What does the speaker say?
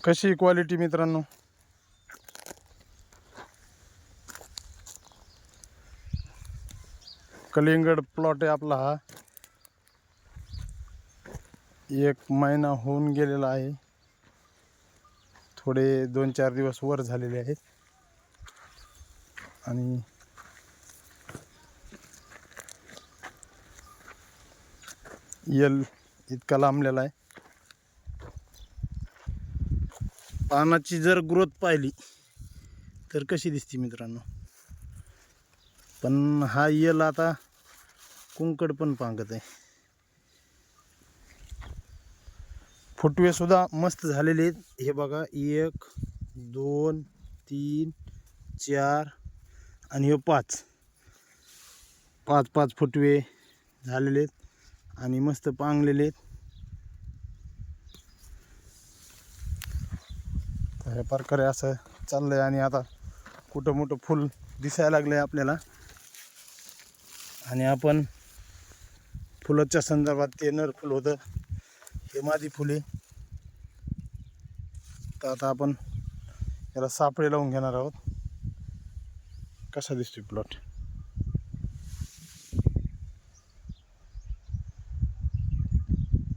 कशी क्वालिटी मित्रांनो, कलिंगड प्लॉट आहे आपला हा. 1 महिना होऊन गेलेला आहे. थोडे 2-4 दिवस वर झालेले आहेत आणि यल इतका लांबलेला आहे. पानाची जर ग्रोथ पाहिली तर कशी दिसते मित्रांनो. पण हा यल आता कुंकड पण पांगत आहे. फुटवे सुद्धा मस्त झालेले आहेत. हे बघा 1 2 3 4 आणि हे 5 फुटवे झालेले आहेत आणि मस्त पांगलेले आहेत. ह्या प्रकारे असं चाललंय आणि आता कुठं मोठं फुल दिसायला लागलंय आपल्याला. आणि आपण फुलाच्या संदर्भात ते नर फुल होतं, हे मादी फुले. तर आता आपण याला सापळे लावून घेणार आहोत. कसा दिसतोय प्लॉट.